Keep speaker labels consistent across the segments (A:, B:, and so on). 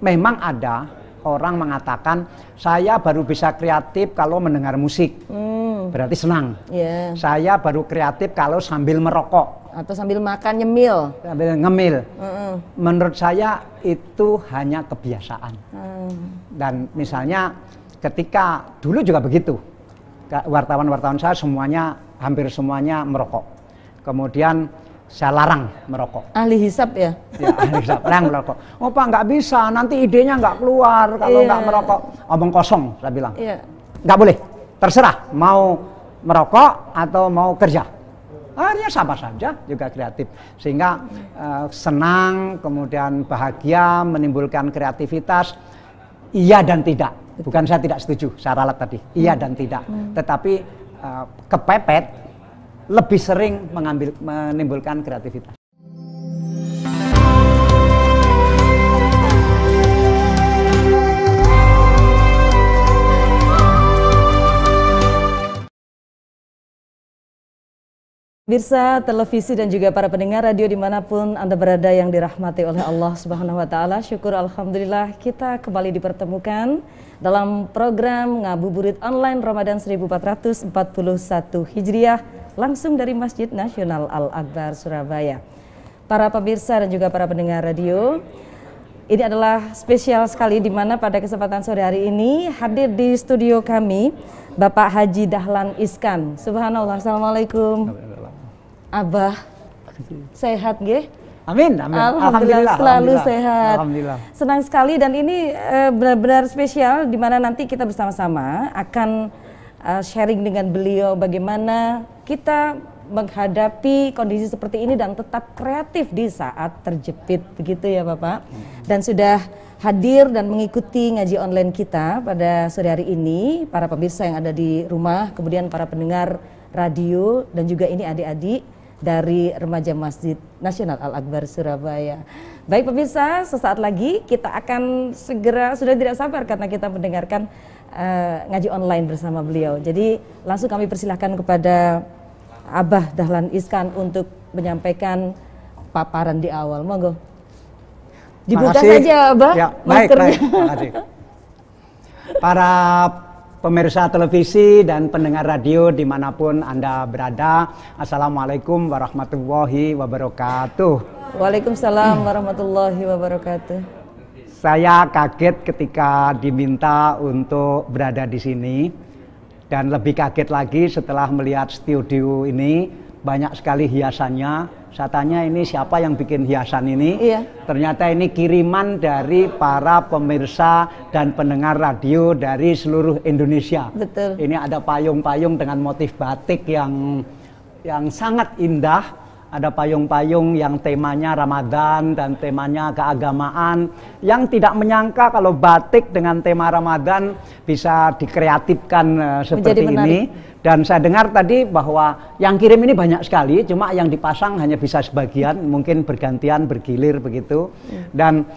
A: memang ada orang mengatakan saya baru bisa kreatif kalau mendengar musik, berarti senang. Saya baru kreatif kalau sambil merokok
B: atau sambil makan nyemil,
A: sambil ngemil. Menurut saya itu hanya kebiasaan. Dan misalnya ketika dulu juga begitu, wartawan-wartawan saya semuanya, hampir semuanya merokok. Kemudian saya larang merokok.
B: Ahli hisab ya?
A: Ya, ahli hisab, larang merokok. Oh Pak, nggak bisa, nanti idenya nggak keluar kalau nggak merokok. Omong kosong, saya bilang. Nggak boleh, terserah mau merokok atau mau kerja. Akhirnya sama saja, juga kreatif. Sehingga senang, kemudian bahagia, menimbulkan kreativitas. Iya dan tidak. Bukan saya tidak setuju, saya ralat tadi. Iya dan tidak. Tetapi kepepet lebih sering menimbulkan kreativitas.
B: Pemirsa televisi dan juga para pendengar radio dimanapun Anda berada yang dirahmati oleh Allah Subhanahu wa Ta'ala, syukur alhamdulillah kita kembali dipertemukan dalam program Ngabuburit Online Ramadan 1441 Hijriah langsung dari Masjid Nasional Al-Akbar Surabaya. Para pemirsa dan juga para pendengar radio, ini adalah spesial sekali di mana pada kesempatan sore hari ini hadir di studio kami Bapak Haji Dahlan Iskan. Subhanallah, assalamualaikum. Abah, sehat nggih?
A: Amin, amin.
B: Alhamdulillah selalu sehat.
A: Alhamdulillah.
B: Senang sekali dan ini benar-benar spesial di mana nanti kita bersama-sama akan sharing dengan beliau bagaimana kita menghadapi kondisi seperti ini dan tetap kreatif di saat terjepit, begitu ya Bapak. Dan sudah hadir dan mengikuti ngaji online kita pada sore hari ini para pemirsa yang ada di rumah, kemudian para pendengar radio dan juga ini adik-adik dari Remaja Masjid Nasional Al-Akbar Surabaya. Baik pemirsa, sesaat lagi kita akan segera, sudah tidak sabar karena kita mendengarkan ngaji online bersama beliau. Jadi langsung kami persilahkan kepada Abah Dahlan Iskan untuk menyampaikan paparan di awal. Monggo. Dibuka saja Abah,
A: ya,
B: maskernya.
A: Baik, terima kasih. Para pemirsa televisi dan pendengar radio dimanapun Anda berada, Assalamualaikum warahmatullahi wabarakatuh.
B: Waalaikumsalam warahmatullahi wabarakatuh.
A: Saya kaget ketika diminta untuk berada di sini dan lebih kaget lagi setelah melihat studio ini banyak sekali hiasannya. Saya tanya ini siapa yang bikin hiasan ini? Ternyata ini kiriman dari para pemirsa dan pendengar radio dari seluruh Indonesia.
B: Betul.
A: Ini ada payung-payung dengan motif batik yang sangat indah. Ada payung-payung yang temanya Ramadan dan temanya keagamaan. Yang tidak menyangka kalau batik dengan tema Ramadan bisa dikreatifkan seperti ini. Dan saya dengar tadi bahwa yang kirim ini banyak sekali, cuma yang dipasang hanya bisa sebagian, mungkin bergantian, bergilir begitu. Dan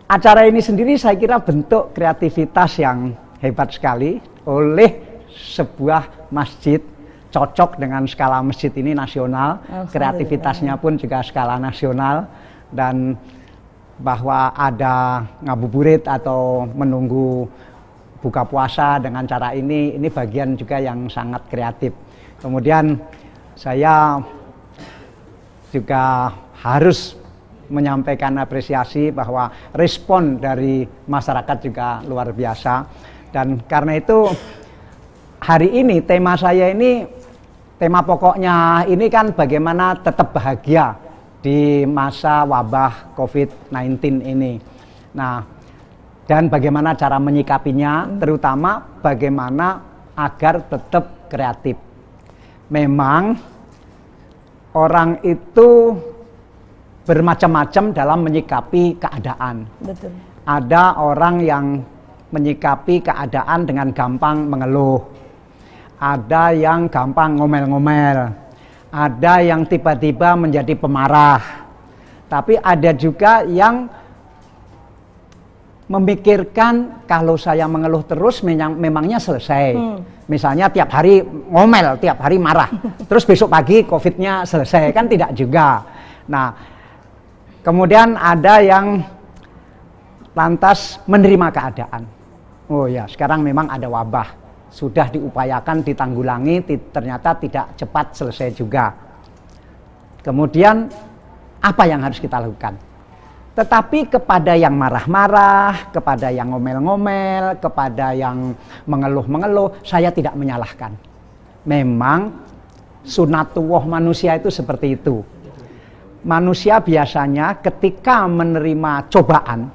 A: acara ini sendiri saya kira bentuk kreativitas yang hebat sekali oleh sebuah masjid. Cocok dengan skala masjid ini nasional, kreativitasnya pun juga skala nasional, dan bahwa ada ngabuburit atau menunggu buka puasa dengan cara ini bagian juga yang sangat kreatif. Kemudian saya juga harus menyampaikan apresiasi bahwa respon dari masyarakat juga luar biasa, dan karena itu hari ini tema saya ini, tema pokoknya ini kan bagaimana tetap bahagia di masa wabah COVID-19 ini. Nah, dan bagaimana cara menyikapinya, terutama bagaimana agar tetap kreatif. Memang orang itu bermacam-macam dalam menyikapi keadaan.
B: Betul.
A: Ada orang yang menyikapi keadaan dengan gampang mengeluh. Ada yang gampang ngomel-ngomel, ada yang tiba-tiba menjadi pemarah, tapi ada juga yang memikirkan kalau saya mengeluh terus memangnya selesai. Misalnya tiap hari ngomel, tiap hari marah, terus besok pagi COVID-nya selesai, kan tidak juga. Nah, kemudian ada yang lantas menerima keadaan. Oh ya, sekarang memang ada wabah, sudah diupayakan ditanggulangi, ternyata tidak cepat selesai juga. Kemudian apa yang harus kita lakukan? Tetapi kepada yang marah-marah, kepada yang ngomel-ngomel, kepada yang mengeluh-mengeluh, saya tidak menyalahkan. Memang sunatullah manusia itu seperti itu. Manusia biasanya ketika menerima cobaan,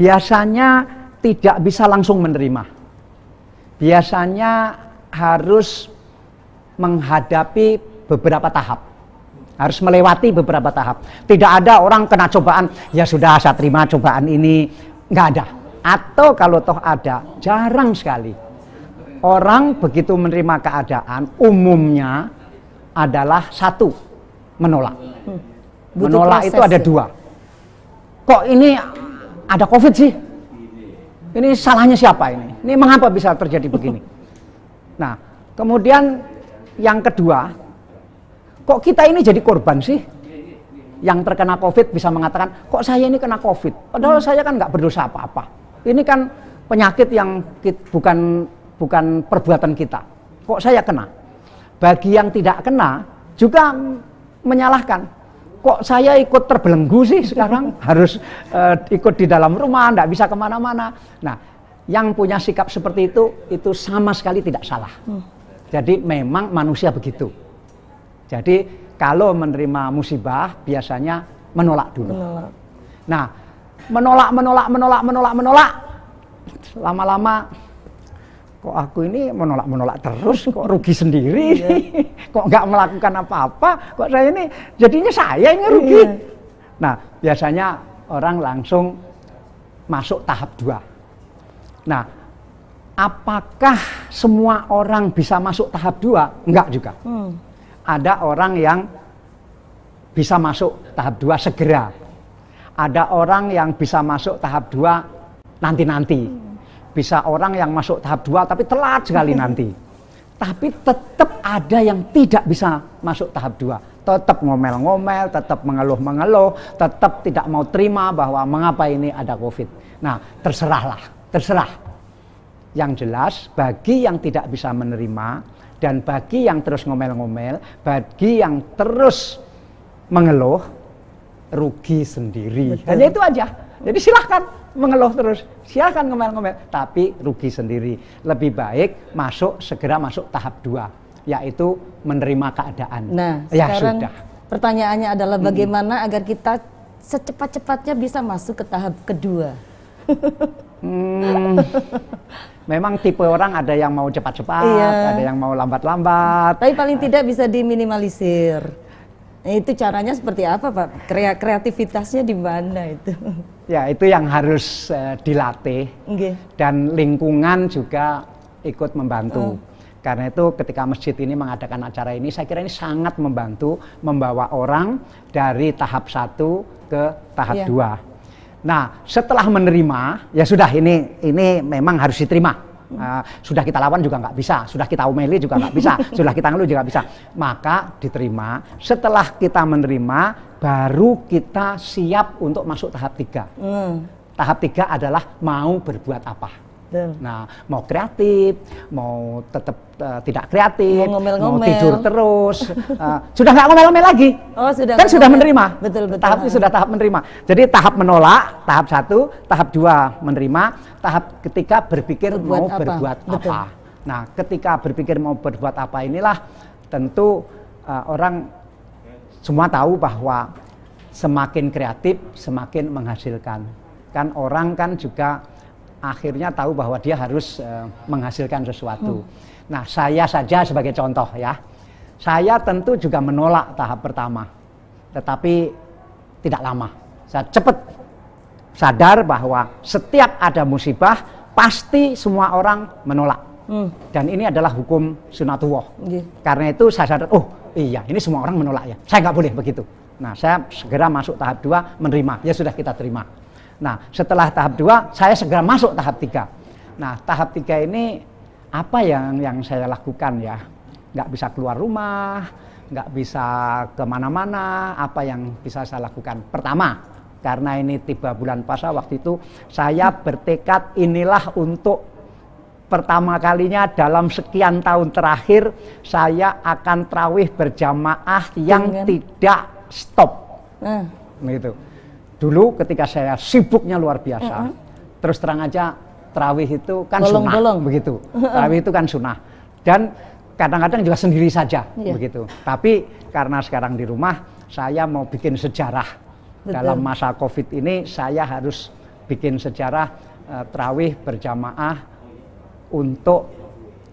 A: biasanya tidak bisa langsung menerima. Biasanya harus menghadapi beberapa tahap. Harus melewati beberapa tahap. Tidak ada orang kena cobaan, ya sudah saya terima cobaan ini. Nggak ada. Atau kalau toh ada, jarang sekali. Orang begitu menerima keadaan, umumnya adalah satu, menolak. Menolak itu ada dua. Kok ini ada COVID sih? Ini salahnya siapa ini? Ini mengapa bisa terjadi begini? Nah, kemudian yang kedua, kok kita ini jadi korban sih? Yang terkena COVID bisa mengatakan, kok saya ini kena COVID? Padahal saya kan nggak berdosa apa-apa. Ini kan penyakit yang bukan perbuatan kita. Kok saya kena? Bagi yang tidak kena juga menyalahkan. Kok saya ikut terbelenggu sih sekarang? Harus ikut di dalam rumah, nggak bisa kemana-mana. Nah, yang punya sikap seperti itu sama sekali tidak salah. Jadi memang manusia begitu. Jadi kalau menerima musibah biasanya menolak dulu. Nah, menolak. Lama-lama kok aku ini menolak terus, kok rugi sendiri, kok nggak melakukan apa-apa, kok saya ini jadinya saya ini rugi. Nah, biasanya orang langsung masuk tahap 2. Nah, apakah semua orang bisa masuk tahap 2? Enggak juga. Ada orang yang bisa masuk tahap 2 segera. Ada orang yang bisa masuk tahap 2 nanti-nanti. Bisa orang yang masuk tahap 2 tapi telat sekali nanti. Tapi tetap ada yang tidak bisa masuk tahap 2. Tetap ngomel-ngomel, tetap mengeluh-mengeluh, tetap tidak mau terima bahwa mengapa ini ada COVID. Nah, terserah. Yang jelas, bagi yang tidak bisa menerima, dan bagi yang terus ngomel-ngomel, bagi yang terus mengeluh, rugi sendiri.
B: Betul.
A: Hanya itu aja. Jadi silahkan mengeluh terus, silahkan ngomel-ngomel, tapi rugi sendiri. Lebih baik segera masuk tahap 2, yaitu menerima keadaan.
B: Nah,
A: ya
B: sekarang
A: sudah.
B: Pertanyaannya adalah bagaimana agar kita secepat-cepatnya bisa masuk ke tahap kedua?
A: Memang tipe orang ada yang mau cepat-cepat, ada yang mau lambat-lambat.
B: Tapi paling tidak bisa diminimalisir. Itu caranya seperti apa, Pak? Kreativitasnya di mana itu?
A: Ya, itu yang harus dilatih. Dan lingkungan juga ikut membantu. Karena itu ketika masjid ini mengadakan acara ini, saya kira ini sangat membantu membawa orang dari tahap 1 ke tahap 2. Nah, setelah menerima, ya sudah ini memang harus diterima. Sudah kita lawan juga nggak bisa, sudah kita omeli juga nggak bisa, sudah kita ngeluh juga bisa. Maka diterima. Setelah kita menerima, baru kita siap untuk masuk tahap 3. Tahap 3 adalah mau berbuat apa. Nah, mau kreatif, mau tetap tidak kreatif, mau tidur terus, sudah nggak ngomel-ngomel lagi. Kan sudah menerima.
B: Betul.
A: Tahap ini sudah tahap menerima. Jadi tahap menolak, tahap 1, tahap 2 menerima, tahap ketiga berpikir mau berbuat apa. Nah, ketika berpikir mau berbuat apa inilah tentu orang semua tahu bahwa semakin kreatif semakin menghasilkan. Kan orang kan juga akhirnya tahu bahwa dia harus menghasilkan sesuatu. Nah, saya saja sebagai contoh ya, saya tentu juga menolak tahap pertama, tetapi tidak lama. Saya cepat sadar bahwa setiap ada musibah pasti semua orang menolak. Dan ini adalah hukum sunatullah. Karena itu saya sadar, oh iya ini semua orang menolak ya, saya nggak boleh begitu. Nah, saya segera masuk tahap 2 menerima, ya sudah kita terima. Nah, setelah tahap 2, saya segera masuk tahap 3. Nah, tahap 3 ini apa yang saya lakukan ya? Nggak bisa keluar rumah, nggak bisa kemana-mana. Apa yang bisa saya lakukan? Pertama, karena ini tiba bulan puasa, waktu itu saya bertekad inilah untuk pertama kalinya dalam sekian tahun terakhir saya akan tarawih berjamaah yang tidak stop. Gitu. Dulu ketika saya sibuknya luar biasa, terus terang aja tarawih itu kan sunnah, begitu. Tarawih itu kan sunnah, dan kadang-kadang juga sendiri saja, begitu. Tapi karena sekarang di rumah, saya mau bikin sejarah. Dalam masa COVID ini, saya harus bikin sejarah tarawih berjamaah untuk.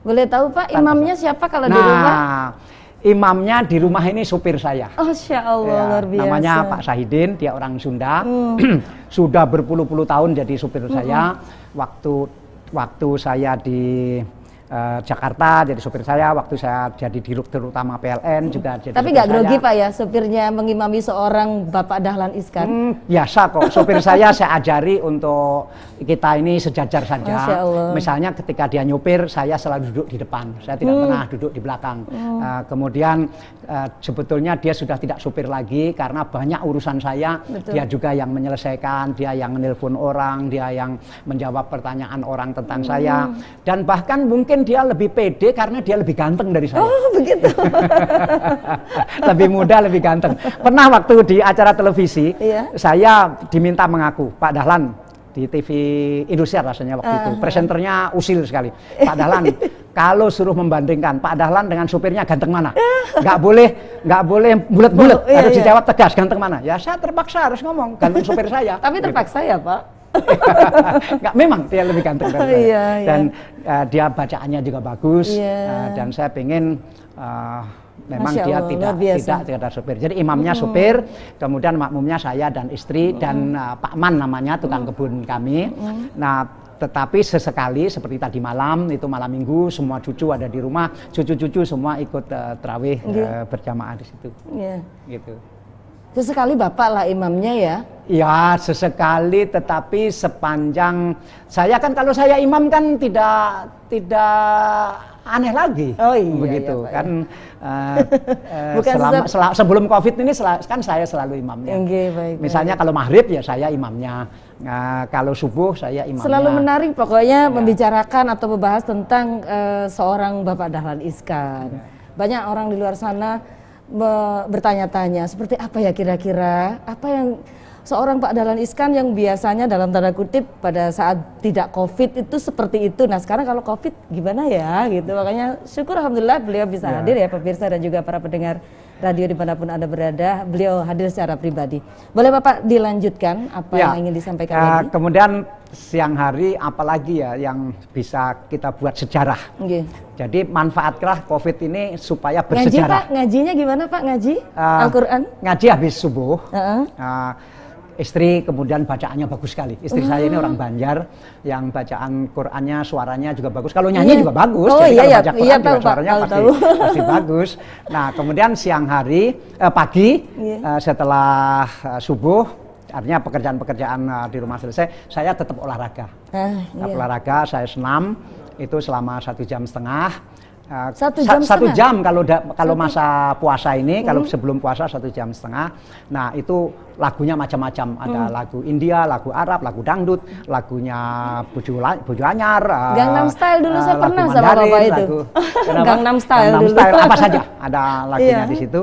B: Boleh tahu Pak, imamnya siapa kalau di rumah?
A: Imamnya di rumah ini supir saya.
B: Oh, Masya Allah, luar biasa.
A: Namanya Pak Sahidin, dia orang Sunda. Sudah berpuluh-puluh tahun jadi supir saya. Waktu saya di Jakarta jadi supir saya, waktu saya jadi Direktur Utama PLN juga jadi.
B: Tapi nggak grogi Pak ya, supirnya mengimami seorang Bapak Dahlan Iskan?
A: Biasa kok, supir saya ajari untuk kita ini sejajar saja. Misalnya ketika dia nyupir, saya selalu duduk di depan, saya tidak pernah duduk di belakang. Kemudian sebetulnya dia sudah tidak supir lagi karena banyak urusan saya. Dia juga yang menyelesaikan, dia yang menelpon orang, dia yang menjawab pertanyaan orang tentang saya, dan bahkan mungkin dia lebih pede karena dia lebih ganteng dari saya.
B: Oh, begitu.
A: Lebih muda, lebih ganteng. Pernah waktu di acara televisi, saya diminta mengaku, Pak Dahlan, di TV Indosiar rasanya waktu itu. Presenternya usil sekali. Pak Dahlan, kalau suruh membandingkan Pak Dahlan dengan supirnya ganteng mana? Nggak boleh bulet-bulet, harus dijawab tegas, ganteng mana? Ya saya terpaksa harus ngomong, ganteng supir saya.
B: Tapi terpaksa ya Pak?
A: Nggak, memang dia lebih ganteng dari saya. Dan dia bacaannya juga bagus, dan saya pengen memang dia tidak supir. Jadi imamnya supir, kemudian makmumnya saya dan istri dan Pak Man namanya, tukang kebun kami. Nah, tetapi sesekali seperti tadi malam, itu malam minggu, semua cucu ada di rumah, cucu-cucu semua ikut tarawih berjamaah di situ. Gitu.
B: Sesekali Bapak lah imamnya ya?
A: Ya, sesekali, tetapi sepanjang saya kan, kalau saya imam kan tidak aneh lagi. Oh iya, begitu iya, kan. Sebelum COVID ini kan saya selalu imamnya. Misalnya kalau maghrib ya saya imamnya. Kalau subuh saya imamnya.
B: Selalu menarik pokoknya membicarakan atau membahas tentang seorang Bapak Dahlan Iskan. Banyak orang di luar sana bertanya-tanya seperti apa ya kira-kira apa yang seorang Pak Dahlan Iskan yang biasanya dalam tanda kutip pada saat tidak COVID itu seperti itu. Nah sekarang kalau COVID gimana ya gitu. Makanya syukur alhamdulillah beliau bisa hadir ya pemirsa dan juga para pendengar radio dimanapun Anda berada. Beliau hadir secara pribadi. Boleh Bapak dilanjutkan apa yang ingin disampaikan lagi?
A: Kemudian siang hari apalagi ya yang bisa kita buat sejarah. Jadi manfaatlah COVID ini supaya bersejarah.
B: Ngaji Pak, ngajinya gimana Pak ngaji? Al-Quran?
A: Ngaji habis subuh. Istri kemudian bacaannya bagus sekali. Istri saya ini orang Banjar, yang bacaan Qurannya suaranya juga bagus. Kalau nyanyi juga bagus. Jadi kalau baca Quran juga suaranya pasti bagus. Nah kemudian siang hari, pagi setelah subuh, artinya pekerjaan-pekerjaan di rumah selesai, saya tetap olahraga. Olahraga saya senam itu selama 1,5 jam. 1 jam kalau masa puasa ini, kalau sebelum puasa 1,5 jam. Nah itu lagunya macam-macam, ada lagu India, lagu Arab, lagu dangdut, lagunya Buju Anyar,
B: Gangnam Style dulu saya pernah sama Bapak itu. Gangnam Style dulu.
A: Apa saja ada lagunya di situ.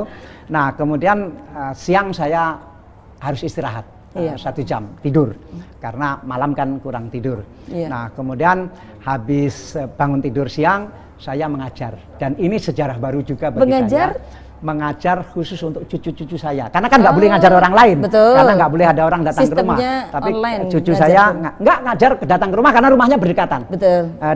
A: Nah kemudian siang saya harus istirahat. 1 jam tidur karena malam kan kurang tidur. Nah kemudian habis bangun tidur siang saya mengajar, dan ini sejarah baru juga bagi saya. Mengajar khusus untuk cucu-cucu saya, karena kan nggak boleh ngajar orang lain, karena nggak boleh ada orang datang ke rumah. Tapi cucu saya nggak ngajar datang ke rumah karena rumahnya berdekatan.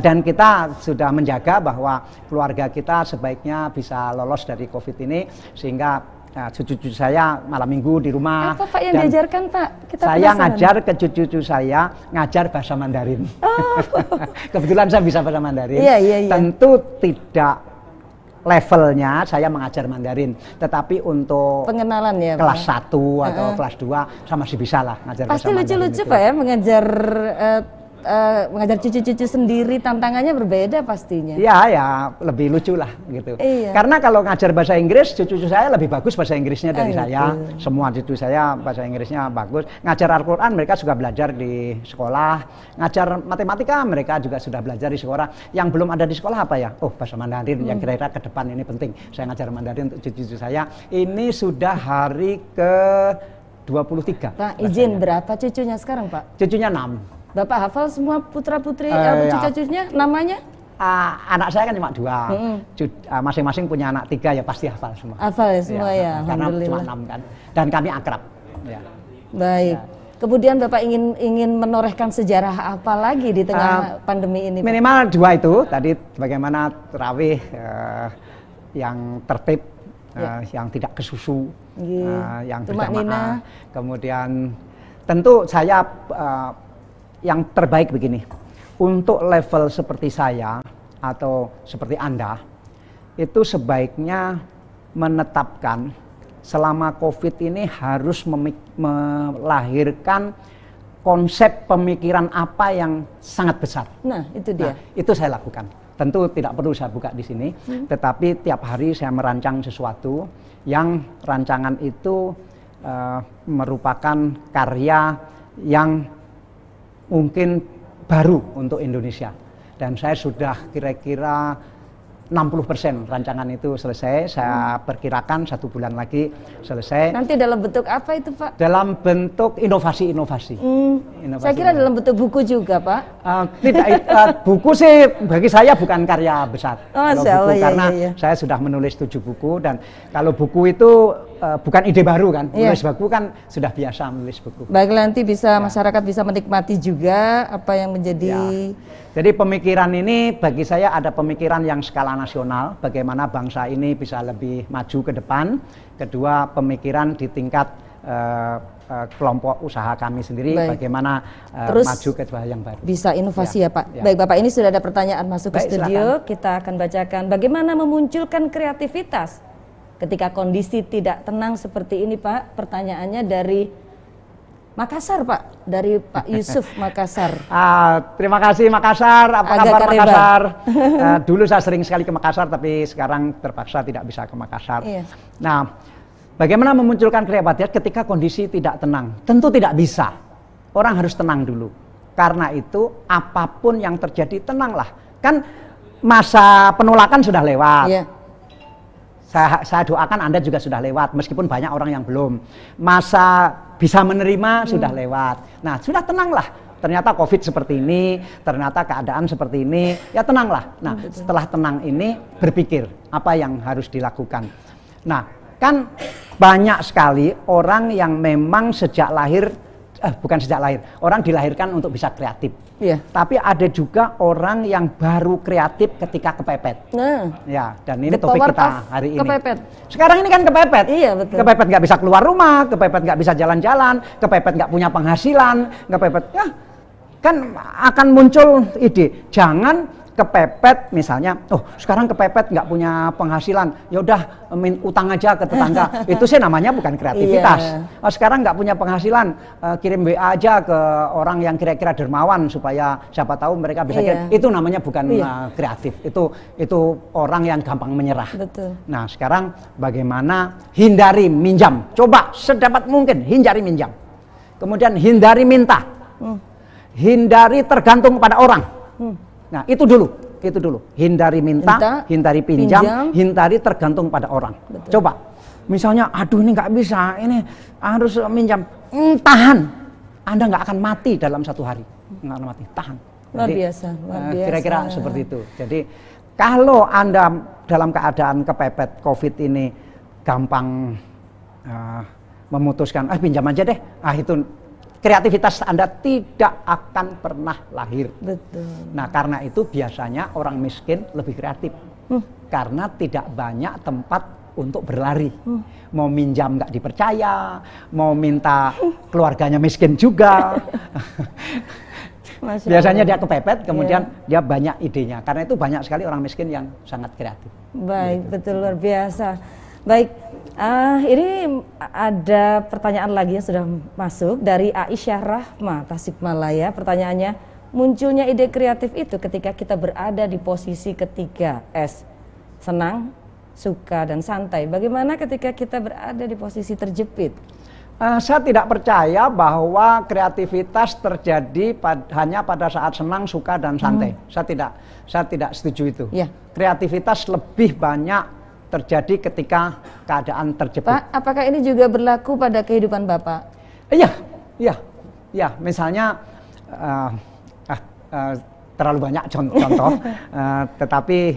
A: Dan kita sudah menjaga bahwa keluarga kita sebaiknya bisa lolos dari COVID ini, sehingga cucu-cucu saya malam minggu di rumah.
B: Apa Pak yang diajarkan Pak?
A: Saya ngajar ke cucu-cucu saya, ngajar bahasa Mandarin. Kebetulan saya bisa bahasa Mandarin. Tentu tidak levelnya saya mengajar Mandarin, tetapi untuk
B: pengenalan ya
A: kelas 1 atau kelas 2 saya masih bisa lah ngajar bahasa Mandarin.
B: Pasti lucu-lucu Pak ya mengajar mengajar cucu-cucu sendiri, tantangannya berbeda pastinya.
A: Iya, ya lebih lucu lah gitu.
B: Iya.
A: Karena kalau ngajar bahasa Inggris, cucu-cucu saya lebih bagus bahasa Inggrisnya dari saya.
B: Gitu.
A: Semua cucu saya bahasa Inggrisnya bagus. Ngajar Al-Quran mereka juga belajar di sekolah. Ngajar matematika mereka juga sudah belajar di sekolah. Yang belum ada di sekolah apa ya? Oh, bahasa Mandarin yang kira-kira ke depan ini penting. Saya ngajar Mandarin untuk cucu-cucu saya. Ini sudah hari ke 23.
B: Pak, izin berapa cucunya sekarang, Pak?
A: Cucunya 6.
B: Bapak hafal semua putra-putri
A: Ya.
B: cucu-cucunya namanya?
A: Anak saya kan cuma 2. Masing-masing punya anak 3 ya pasti hafal semua.
B: Hafal ya semua ya,
A: Karena
B: alhamdulillah.
A: cuma 6 kan. Dan kami akrab. Ya.
B: Baik. Kemudian Bapak ingin menorehkan sejarah apa lagi di tengah pandemi ini, Pak?
A: Minimal 2 itu. Tadi bagaimana tarawih yang tertib, yang tidak kesusu, yang berjamaah. Kemudian tentu saya yang terbaik begini, untuk level seperti saya atau seperti Anda, itu sebaiknya menetapkan selama COVID ini harus melahirkan konsep pemikiran apa yang sangat besar.
B: Nah, itu dia.
A: Nah, itu saya lakukan. Tentu tidak perlu saya buka di sini, tetapi tiap hari saya merancang sesuatu yang rancangan itu merupakan karya yang mungkin baru untuk Indonesia. Dan saya sudah kira-kira 60% rancangan itu selesai. Saya perkirakan 1 bulan lagi selesai.
B: Nanti dalam bentuk apa itu, Pak?
A: Dalam bentuk inovasi-inovasi.
B: Saya kira dalam bentuk buku juga, Pak.
A: Tidak, buku sih bagi saya bukan karya besar.
B: Oh,
A: kalau
B: Allah,
A: buku, karena saya sudah menulis 7 buku, dan kalau buku itu bukan ide baru kan. Menulis buku kan sudah biasa menulis buku.
B: Baik, nanti bisa masyarakat bisa menikmati juga apa yang menjadi.
A: Jadi pemikiran ini bagi saya ada pemikiran yang skala nasional, bagaimana bangsa ini bisa lebih maju ke depan. Kedua, pemikiran di tingkat kelompok usaha kami sendiri, bagaimana maju ke yang baru.
B: Bisa inovasi ya Pak. Baik Bapak, ini sudah ada pertanyaan masuk ke studio, silakan. Kita akan bacakan. Bagaimana memunculkan kreativitas ketika kondisi tidak tenang seperti ini, Pak? Pertanyaannya dari Makassar, Pak, dari Pak Yusuf Makassar.
A: Terima kasih Makassar. Apa kabar Makassar? Dulu saya sering sekali ke Makassar, tapi sekarang terpaksa tidak bisa ke Makassar. Nah, bagaimana memunculkan kreativitas ketika kondisi tidak tenang? Tentu tidak bisa. Orang harus tenang dulu. Karena itu apapun yang terjadi tenanglah. Kan masa penolakan sudah lewat. Saya doakan Anda juga sudah lewat, meskipun banyak orang yang belum. Masa bisa menerima sudah lewat. Nah, sudah tenanglah. Ternyata COVID seperti ini, ternyata keadaan seperti ini, ya tenanglah. Nah, setelah tenang ini berpikir apa yang harus dilakukan. Nah, kan banyak sekali orang yang memang sejak lahir, bukan sejak lahir, orang dilahirkan untuk bisa kreatif. Tapi ada juga orang yang baru kreatif ketika kepepet. Ya, dan ini topik kita hari ini.
B: Kepepet.
A: Sekarang ini kan kepepet.
B: Iya, betul.
A: Kepepet nggak bisa keluar rumah, kepepet nggak bisa jalan-jalan, kepepet nggak punya penghasilan, kepepet. Ya, kan akan muncul ide. Jangan kepepet misalnya, oh sekarang kepepet nggak punya penghasilan, ya udah utang aja ke tetangga. Itu sih namanya bukan kreativitas. Sekarang nggak punya penghasilan, kirim WA aja ke orang yang kira-kira dermawan supaya siapa tahu mereka bisa kirim. Itu namanya bukan kreatif. Itu orang yang gampang menyerah.
B: Betul.
A: Nah, sekarang bagaimana hindari minjam? Coba sedapat mungkin hindari minjam. Kemudian hindari minta. Hindari tergantung pada orang. Nah, itu dulu. Hindari minta, hindari pinjam, hindari tergantung pada orang. Coba, misalnya, aduh ini nggak bisa, ini harus minjam. Tahan. Anda nggak akan mati dalam 1 hari. Nggak akan mati, tahan.
B: Luar biasa.
A: Kira-kira seperti itu. Jadi, kalau Anda dalam keadaan kepepet COVID ini gampang memutuskan, pinjam aja deh. Itu kreativitas Anda tidak akan pernah lahir.
B: Betul.
A: Nah, karena itu biasanya orang miskin lebih kreatif. Karena tidak banyak tempat untuk berlari. Mau minjam nggak dipercaya, mau minta keluarganya miskin juga. Biasanya dia kepepet, kemudian dia banyak idenya. Karena itu banyak sekali orang miskin yang sangat kreatif.
B: Baik, betul, luar biasa. Baik, ini ada pertanyaan lagi yang sudah masuk dari Aisyah Rahma, Tasikmalaya. Pertanyaannya, munculnya ide kreatif itu ketika kita berada di posisi ketiga S, senang, suka, dan santai. Bagaimana ketika kita berada di posisi terjepit?
A: Saya tidak percaya bahwa kreativitas terjadi hanya pada saat senang, suka, dan santai. Saya tidak setuju itu.
B: Ya.
A: Kreativitas lebih banyak terjadi ketika keadaan terjepit.
B: Pak, apakah ini juga berlaku pada kehidupan Bapak?
A: Iya. Misalnya terlalu banyak contoh, tetapi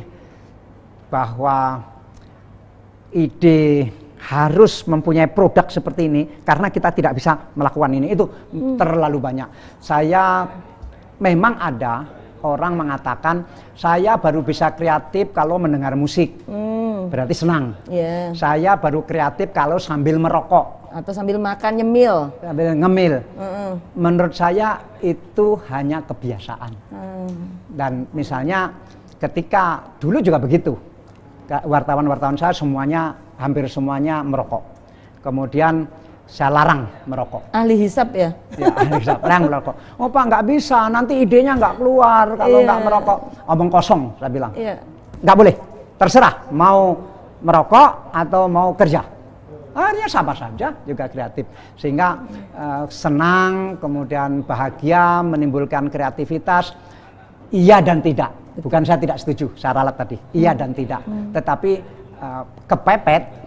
A: bahwa ide harus mempunyai produk seperti ini karena kita tidak bisa melakukan ini, itu terlalu banyak. Memang ada orang mengatakan saya baru bisa kreatif kalau mendengar musik, berarti senang. Saya baru kreatif kalau sambil merokok
B: atau sambil makan nyemil,
A: sambil ngemil. Menurut saya itu hanya kebiasaan. Dan misalnya ketika dulu juga begitu, wartawan-wartawan saya hampir semuanya merokok. Kemudian saya larang merokok.
B: Ahli hisab ya?
A: Ya, ahli hisab, larang merokok. Oh Pak, nggak bisa, nanti idenya nggak keluar kalau nggak merokok. Omong kosong, saya bilang. Nggak boleh, terserah mau merokok atau mau kerja. Akhirnya sama saja juga kreatif. Sehingga senang, kemudian bahagia, menimbulkan kreativitas. Iya dan tidak. Bukan saya tidak setuju, saya ralat tadi. Iya dan tidak. Tetapi kepepet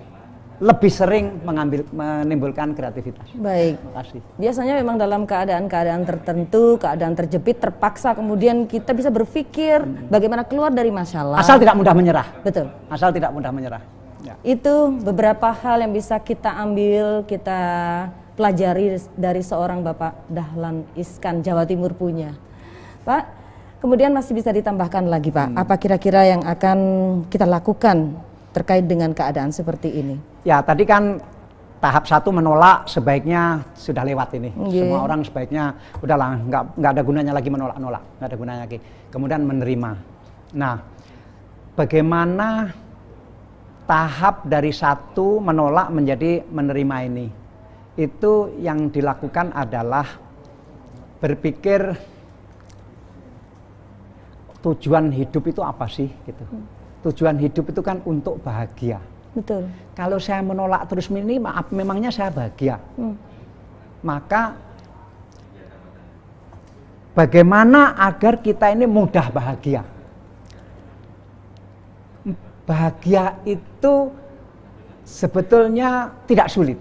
A: lebih sering menimbulkan kreativitas.
B: Baik.
A: Terima kasih.
B: Biasanya memang dalam keadaan-keadaan tertentu, keadaan terjepit, terpaksa kemudian kita bisa berpikir bagaimana keluar dari masalah.
A: Asal tidak mudah menyerah.
B: Betul.
A: Asal tidak mudah menyerah. Ya.
B: Itu beberapa hal yang bisa kita ambil, kita pelajari dari seorang Bapak Dahlan Iskan, Jawa Timur punya. Pak, kemudian masih bisa ditambahkan lagi Pak, apa kira-kira yang akan kita lakukan terkait dengan keadaan seperti ini?
A: Ya, tadi kan tahap 1 menolak sebaiknya sudah lewat ini. Semua orang sebaiknya udahlah, nggak ada gunanya lagi menolak-nolak, nggak ada gunanya lagi. Kemudian menerima. Nah, bagaimana tahap dari 1 menolak menjadi menerima ini? Itu yang dilakukan adalah berpikir tujuan hidup itu apa sih gitu. Tujuan hidup itu kan untuk bahagia.
B: Betul.
A: Kalau saya menolak terus ini, maaf, memangnya saya bahagia. Maka bagaimana agar kita ini mudah bahagia? Bahagia itu sebetulnya tidak sulit.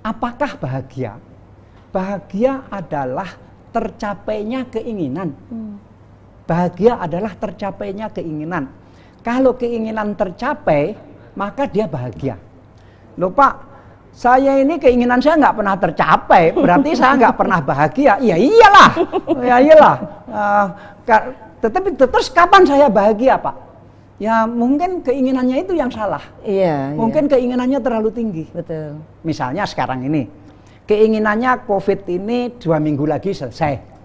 A: Apakah bahagia? Bahagia adalah tercapainya keinginan. Bahagia adalah tercapainya keinginan. Kalau keinginan tercapai, maka dia bahagia. Loh Pak, saya ini keinginan saya nggak pernah tercapai, berarti saya nggak pernah bahagia. Ya iyalah, ya iyalah. Tetapi terus kapan saya bahagia Pak? Ya mungkin keinginannya itu yang salah. Mungkin keinginannya terlalu tinggi.
B: Betul.
A: Misalnya sekarang ini, keinginannya COVID ini 2 minggu lagi selesai.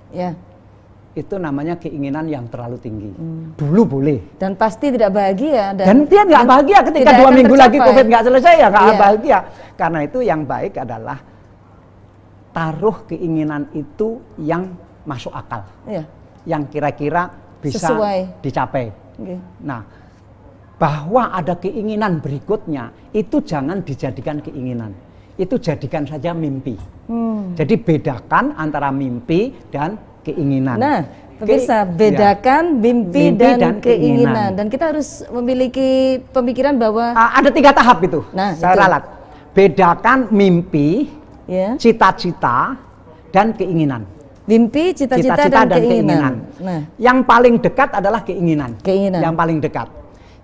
A: Itu namanya keinginan yang terlalu tinggi. Dulu boleh.
B: Dan pasti tidak bahagia.
A: Dan dia nggak bahagia ketika 2 minggu lagi COVID nggak selesai, ya nggak bahagia. Karena itu yang baik adalah taruh keinginan itu yang masuk akal. Yang kira-kira bisa sesuai dicapai. Nah, bahwa ada keinginan berikutnya, itu jangan dijadikan keinginan. Itu jadikan saja mimpi. Jadi bedakan antara mimpi dan keinginan. Nah,
B: pemirsa, bedakan mimpi dan keinginan. Dan kita harus memiliki pemikiran bahwa
A: ada 3 tahap itu. Nah, saya ralat. Bedakan mimpi, cita-cita, dan keinginan.
B: Mimpi, cita-cita, dan keinginan.
A: Nah, yang paling dekat adalah keinginan. Yang paling dekat.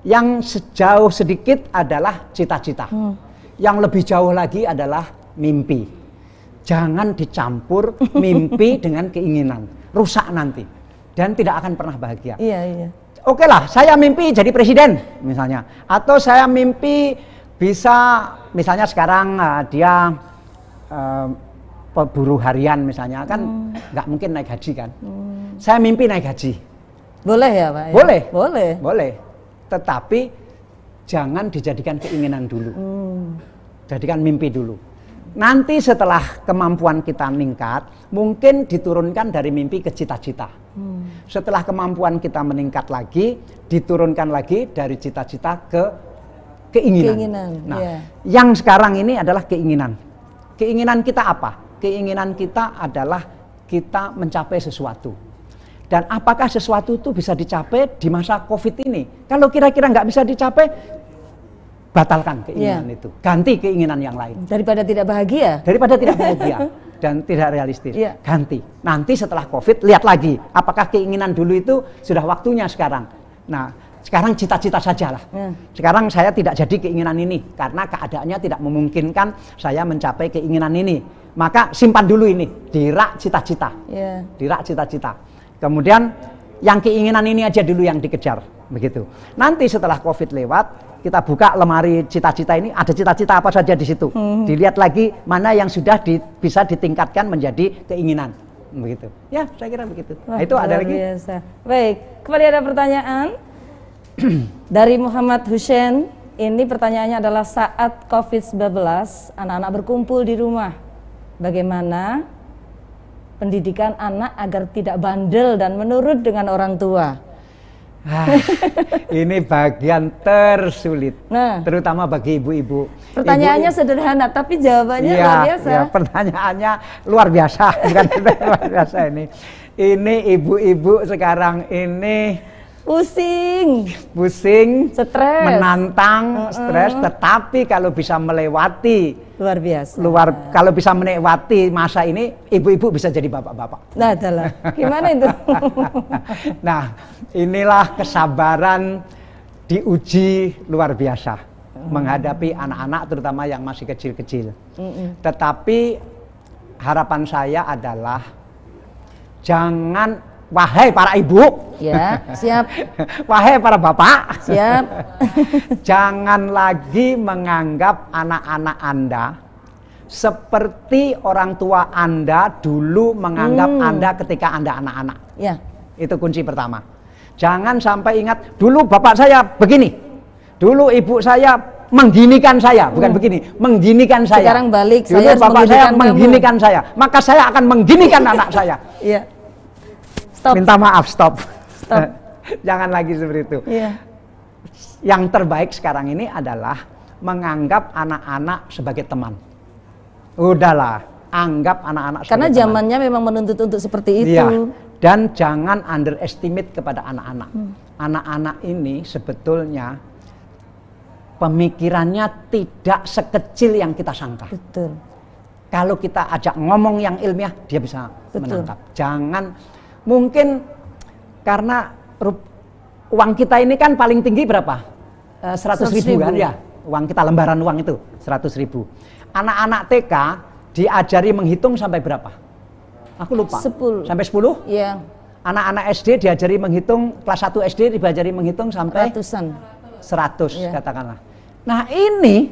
A: Yang sejauh sedikit adalah cita-cita. Yang lebih jauh lagi adalah mimpi. Jangan dicampur mimpi dengan keinginan, rusak nanti dan tidak akan pernah bahagia. Oke lah, saya mimpi jadi presiden misalnya, atau saya mimpi bisa, misalnya sekarang dia buruh harian misalnya, kan nggak mungkin naik haji kan. Saya mimpi naik haji.
B: Boleh ya Pak?
A: Boleh. Tetapi jangan dijadikan keinginan dulu. Jadikan mimpi dulu. Nanti setelah kemampuan kita meningkat, mungkin diturunkan dari mimpi ke cita-cita. Setelah kemampuan kita meningkat lagi, diturunkan lagi dari cita-cita ke keinginan. Nah, yang sekarang ini adalah keinginan. Keinginan kita apa? Keinginan kita adalah kita mencapai sesuatu. Dan apakah sesuatu itu bisa dicapai di masa COVID ini? Kalau kira-kira nggak bisa dicapai, batalkan keinginan itu, ganti keinginan yang lain.
B: Daripada tidak bahagia
A: Dan tidak realistis, ganti. Nanti setelah COVID lihat lagi, apakah keinginan dulu itu sudah waktunya sekarang. Nah, sekarang cita-cita sajalah. Sekarang saya tidak jadi keinginan ini karena keadaannya tidak memungkinkan saya mencapai keinginan ini. Maka simpan dulu ini di rak cita-cita, di rak cita-cita. Kemudian yang keinginan ini aja dulu yang dikejar, begitu. Nanti setelah COVID lewat, kita buka lemari cita-cita ini, ada cita-cita apa saja di situ. Dilihat lagi mana yang sudah bisa ditingkatkan menjadi keinginan, begitu. Ya, saya kira begitu.
B: Wah,
A: itu ada lagi.
B: Biasa. Baik, kembali ada pertanyaan dari Muhammad Hussein. Ini pertanyaannya adalah saat COVID-19, anak-anak berkumpul di rumah, bagaimana pendidikan anak agar tidak bandel dan menurut dengan orang tua?
A: Ini bagian tersulit, terutama bagi ibu-ibu.
B: Pertanyaannya sederhana, tapi jawabannya luar biasa.
A: Ya, pertanyaannya luar biasa, bukan luar biasa ini. Ini ibu-ibu sekarang ini pusing, stres, menantang, stres. Tetapi kalau bisa melewati,
B: luar biasa.
A: Kalau bisa melewati masa ini, ibu-ibu bisa jadi bapak-bapak.
B: Nah, adalah gimana itu?
A: Nah, inilah kesabaran diuji luar biasa menghadapi anak-anak, terutama yang masih kecil-kecil. Tetapi harapan saya adalah jangan, wahai para ibu,
B: ya, siap.
A: Wahai para bapak,
B: siap.
A: Jangan lagi menganggap anak-anak Anda seperti orang tua Anda dulu menganggap Anda ketika Anda anak-anak.
B: Ya.
A: Itu kunci pertama. Jangan sampai ingat, dulu bapak saya begini, dulu ibu saya mengginikan saya, bukan begini, mengginikan saya.
B: Sekarang balik,
A: dulu
B: saya
A: bapak saya mengginikan saya, maka saya akan mengginikan anak saya.
B: Iya. Stop.
A: Minta maaf, stop. Jangan lagi seperti itu.
B: Iya.
A: Yang terbaik sekarang ini adalah menganggap anak-anak sebagai teman. Udahlah, anggap anak-anak sebagai
B: karena
A: teman.
B: zamannya memang menuntut untuk seperti itu.
A: Iya. Dan jangan underestimate kepada anak-anak. Anak-anak ini sebetulnya pemikirannya tidak sekecil yang kita sangka.
B: Betul.
A: Kalau kita ajak ngomong yang ilmiah, dia bisa menangkap. Jangan, mungkin karena uang kita ini kan paling tinggi berapa? 100.000 kan ya? Uang kita, lembaran uang itu 100.000. Anak-anak TK diajari menghitung sampai berapa? Aku lupa.
B: 10.
A: Sampai 10?
B: Iya.
A: Anak-anak SD diajari menghitung, kelas 1 SD diajari menghitung sampai
B: ratusan.
A: 100 katakanlah. Nah, ini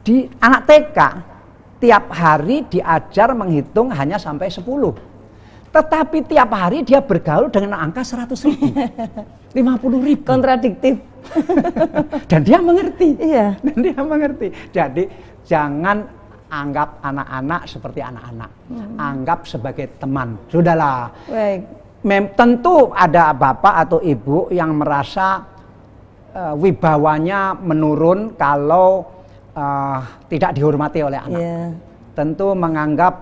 A: di anak TK tiap hari diajar menghitung hanya sampai 10. Tetapi tiap hari dia bergaul dengan angka 100.000. 50.000.
B: Kontradiktif.
A: Dan dia mengerti.
B: Iya.
A: Dan dia mengerti. Jadi jangan anggap anak-anak seperti anak-anak. Anggap sebagai teman. Sudahlah.
B: Baik.
A: Tentu ada bapak atau ibu yang merasa wibawanya menurun kalau tidak dihormati oleh anak.
B: Yeah.
A: Tentu menganggap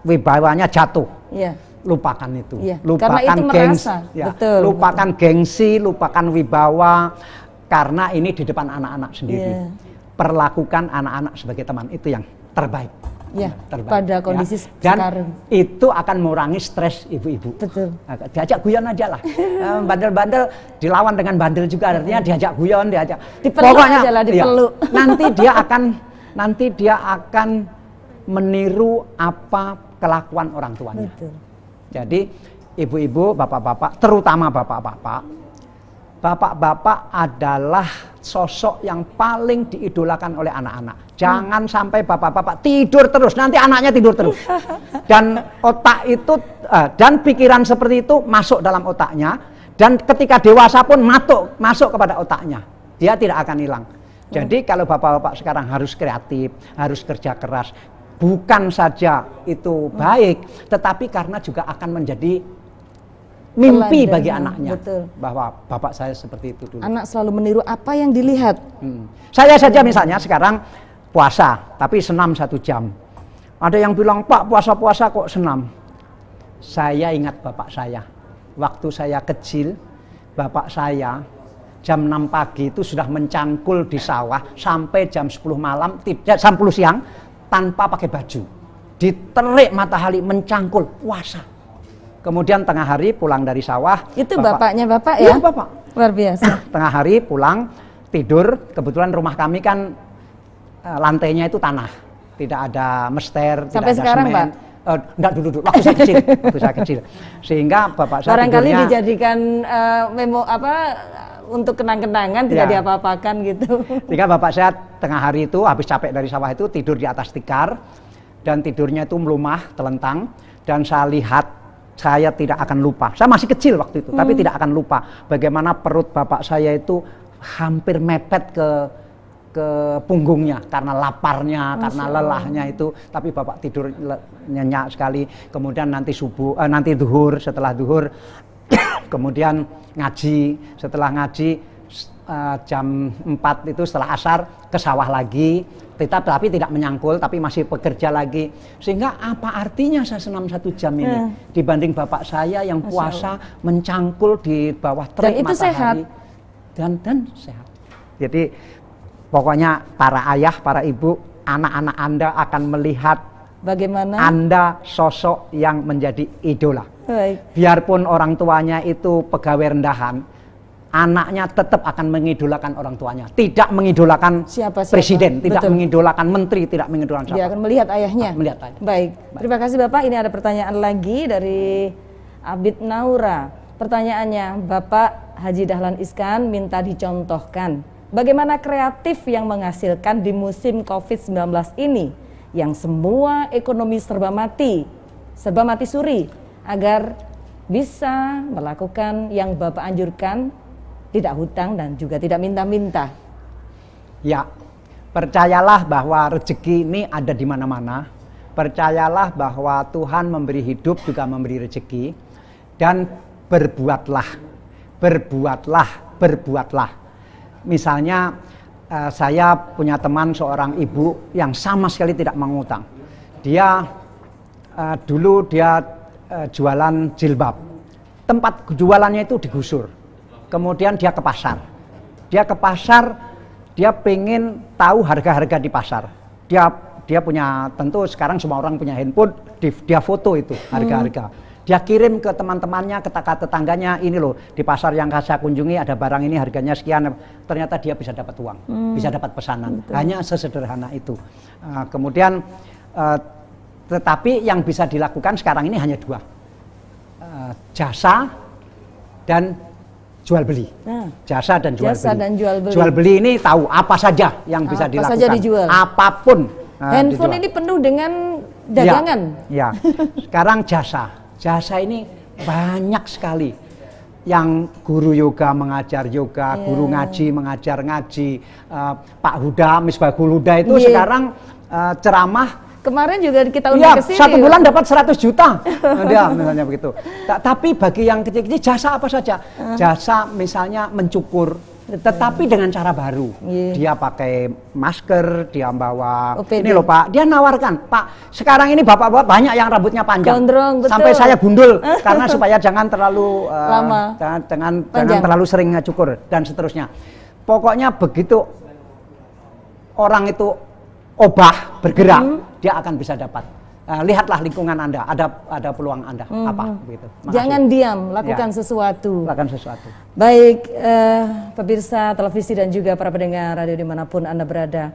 A: wibawanya jatuh.
B: Yeah.
A: Lupakan itu.
B: Yeah.
A: Lupakan
B: karena itu
A: gengsi.
B: merasa.
A: Ya.
B: Betul,
A: Lupakan gengsi, lupakan wibawa. Karena ini di depan anak-anak sendiri.
B: Yeah.
A: Perlakukan anak-anak sebagai teman, itu yang terbaik.
B: Ya,
A: terbaik.
B: pada kondisi
A: Dan
B: sekarang.
A: itu akan mengurangi stres ibu-ibu.
B: Betul.
A: Diajak guyon aja lah. Bandel-bandel dilawan dengan bandel juga, artinya diajak guyon, diajak.
B: Pokoknya aja lah, dipeluk.
A: Ya, nanti dia akan meniru apa kelakuan orang tuanya.
B: Betul.
A: Jadi ibu-ibu, bapak-bapak, terutama bapak-bapak adalah sosok yang paling diidolakan oleh anak-anak. Jangan sampai bapak-bapak tidur terus, nanti anaknya tidur terus. Dan otak itu, dan pikiran seperti itu masuk dalam otaknya, dan ketika dewasa pun masuk kepada otaknya. Dia tidak akan hilang. Jadi kalau bapak-bapak sekarang harus kreatif, harus kerja keras, bukan saja itu baik, tetapi karena juga akan menjadi mimpi
B: Teladan,
A: bagi anaknya.
B: betul.
A: Bahwa bapak saya seperti itu dulu.
B: Anak selalu meniru apa yang dilihat.
A: Saya saja misalnya sekarang puasa, tapi senam 1 jam. Ada yang bilang, Pak puasa-puasa kok senam. Saya ingat bapak saya. Waktu saya kecil, bapak saya jam 6 pagi itu sudah mencangkul di sawah sampai jam 10 malam, jam 10 siang tanpa pakai baju. Diterik matahari mencangkul puasa. Kemudian tengah hari pulang dari sawah.
B: Itu bapaknya bapak ya?
A: Iya, bapak.
B: Luar biasa.
A: Tengah hari pulang tidur, kebetulan rumah kami kan lantainya itu tanah. Tidak ada mester,
B: sampai
A: tidak ada
B: sekarang,
A: semen.
B: Pak?
A: Enggak dulu, waktu saya kecil, Sehingga bapak saya
B: barangkali
A: tidurnya,
B: dijadikan untuk kenang-kenangan, tidak diapa-apakan gitu.
A: Sehingga bapak saya tengah hari itu habis capek dari sawah itu tidur di atas tikar dan tidurnya itu melumah, telentang, dan saya lihat saya tidak akan lupa. Saya masih kecil waktu itu, tapi tidak akan lupa bagaimana perut bapak saya itu hampir mepet ke punggungnya karena laparnya, karena lelahnya itu. Tapi bapak tidur nyenyak sekali. Kemudian nanti nanti duhur, setelah duhur kemudian ngaji. Setelah ngaji jam 4 itu setelah asar ke sawah lagi. Tapi tidak menyangkul, tapi masih bekerja lagi. Sehingga apa artinya saya senam 1 jam ini dibanding bapak saya yang puasa mencangkul di bawah terik matahari. Dan itu sehat. Dan sehat. Jadi pokoknya para ayah, para ibu, anak-anak Anda akan melihat
B: bagaimana
A: Anda sosok yang menjadi idola.
B: Baik.
A: Biarpun orang tuanya itu pegawai rendahan, anaknya tetap akan mengidolakan orang tuanya. Tidak mengidolakan
B: siapa?
A: Presiden, tidak
B: Betul.
A: mengidolakan menteri, tidak mengidolakan siapa.
B: Dia akan melihat ayahnya.
A: Melihat ayah.
B: Baik. Terima kasih Bapak. Ini ada pertanyaan lagi dari Abid Naura. Pertanyaannya, Bapak Haji Dahlan Iskan minta dicontohkan bagaimana kreatif yang menghasilkan di musim COVID-19 ini yang semua ekonomi serba mati suri, agar bisa melakukan yang Bapak anjurkan, tidak hutang dan juga tidak minta-minta.
A: Ya, percayalah bahwa rezeki ini ada di mana-mana. Percayalah bahwa Tuhan memberi hidup juga memberi rezeki. Dan berbuatlah. Misalnya saya punya teman seorang ibu yang sama sekali tidak mengutang. Dia dulu jualan jilbab. Tempat jualannya itu digusur. Kemudian dia ke pasar. Dia pengen tahu harga-harga di pasar. Dia punya, tentu sekarang semua orang punya handphone, dia foto itu harga-harga. Dia kirim ke teman-temannya, ke tetangganya, ini loh di pasar yang saya kunjungi ada barang ini harganya sekian. Ternyata dia bisa dapat uang, bisa dapat pesanan. Betul. Hanya sesederhana itu. Kemudian tetapi yang bisa dilakukan sekarang ini hanya 2, jasa dan jual beli. Jasa dan jual beli. Jual beli ini tahu apa saja yang bisa dilakukan.
B: Saja dijual.
A: Apapun.
B: Handphone ini penuh dengan dagangan.
A: Ya. Sekarang jasa ini banyak sekali. Yang guru yoga mengajar yoga, guru ngaji mengajar ngaji. Pak Huda, Misbahul Huda itu sekarang ceramah. Kemarin juga kita undang ke sini. 1 bulan dapat 100 juta. Dia misalnya begitu. Tapi bagi yang kecil-kecil jasa apa saja? Jasa misalnya mencukur, tetapi dengan cara baru. Dia pakai masker, dia bawa OPD. Ini loh Pak, dia nawarkan, Pak, sekarang ini bapak-bapak banyak yang rambutnya panjang. Gondrong, sampai saya gundul karena supaya jangan terlalu lama. Jangan terlalu sering cukur dan seterusnya. Pokoknya begitu orang itu bergerak, dia akan bisa dapat. Lihatlah lingkungan Anda, ada peluang Anda apa begitu.
B: Jangan diam, lakukan sesuatu.
A: Lakukan sesuatu.
B: Baik, pemirsa televisi dan juga para pendengar radio dimanapun Anda berada.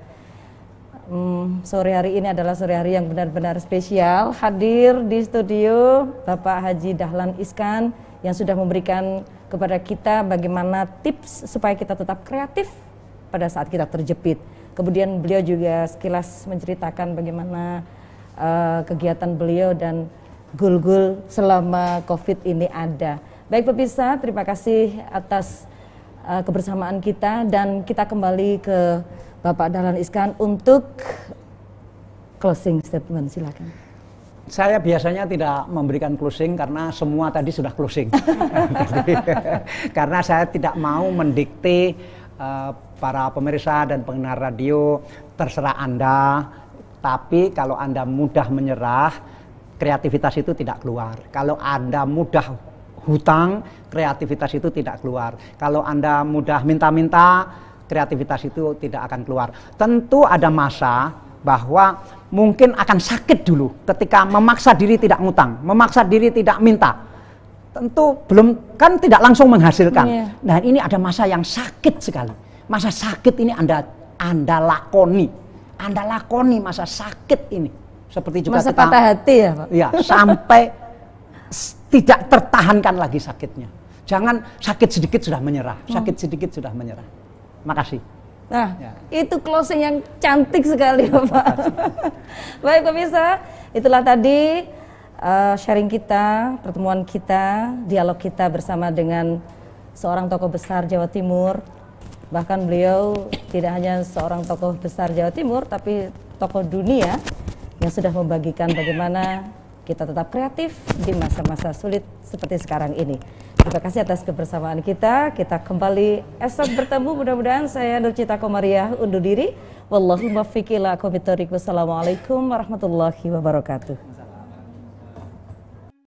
B: Sore hari ini adalah sore hari yang benar-benar spesial. Hadir di studio Bapak Haji Dahlan Iskan yang sudah memberikan kepada kita bagaimana tips supaya kita tetap kreatif pada saat kita terjepit. Kemudian beliau juga sekilas menceritakan bagaimana kegiatan beliau dan goal-goal selama COVID ini ada. Baik pemirsa, terima kasih atas kebersamaan kita dan kita kembali ke Bapak Dahlan Iskan untuk closing statement, silakan.
A: Saya biasanya tidak memberikan closing karena semua tadi sudah closing. Karena saya tidak mau mendikte para pemirsa dan pendengar radio, terserah Anda. Tapi kalau Anda mudah menyerah, kreativitas itu tidak keluar. Kalau Anda mudah hutang, kreativitas itu tidak keluar. Kalau Anda mudah minta-minta, kreativitas itu tidak akan keluar. Tentu ada masa bahwa mungkin akan sakit dulu ketika memaksa diri tidak ngutang, memaksa diri tidak minta. Tentu belum, kan tidak langsung menghasilkan. Yeah. Nah, ini ada masa yang sakit sekali. Masa sakit ini Anda lakoni. Anda lakoni masa sakit ini. Seperti juga
B: masa patah hati ya, Pak?
A: Ya, sampai tidak tertahankan lagi sakitnya. Jangan sakit sedikit sudah menyerah, sakit sedikit sudah menyerah. Makasih.
B: Nah, ya. Itu closing yang cantik sekali, Pak. Baik pemirsa, itulah tadi sharing kita, pertemuan kita, dialog kita bersama dengan seorang tokoh besar Jawa Timur. Bahkan beliau tidak hanya seorang tokoh besar Jawa Timur, tapi tokoh dunia yang sudah membagikan bagaimana kita tetap kreatif di masa-masa sulit seperti sekarang ini. Terima kasih atas kebersamaan kita. Kita kembali esok bertemu. Mudah-mudahan saya Nurcita Komariah undur diri. Wallahu muwaffiq ila aqwamit thoriq. Wassalamualaikum warahmatullahi wabarakatuh.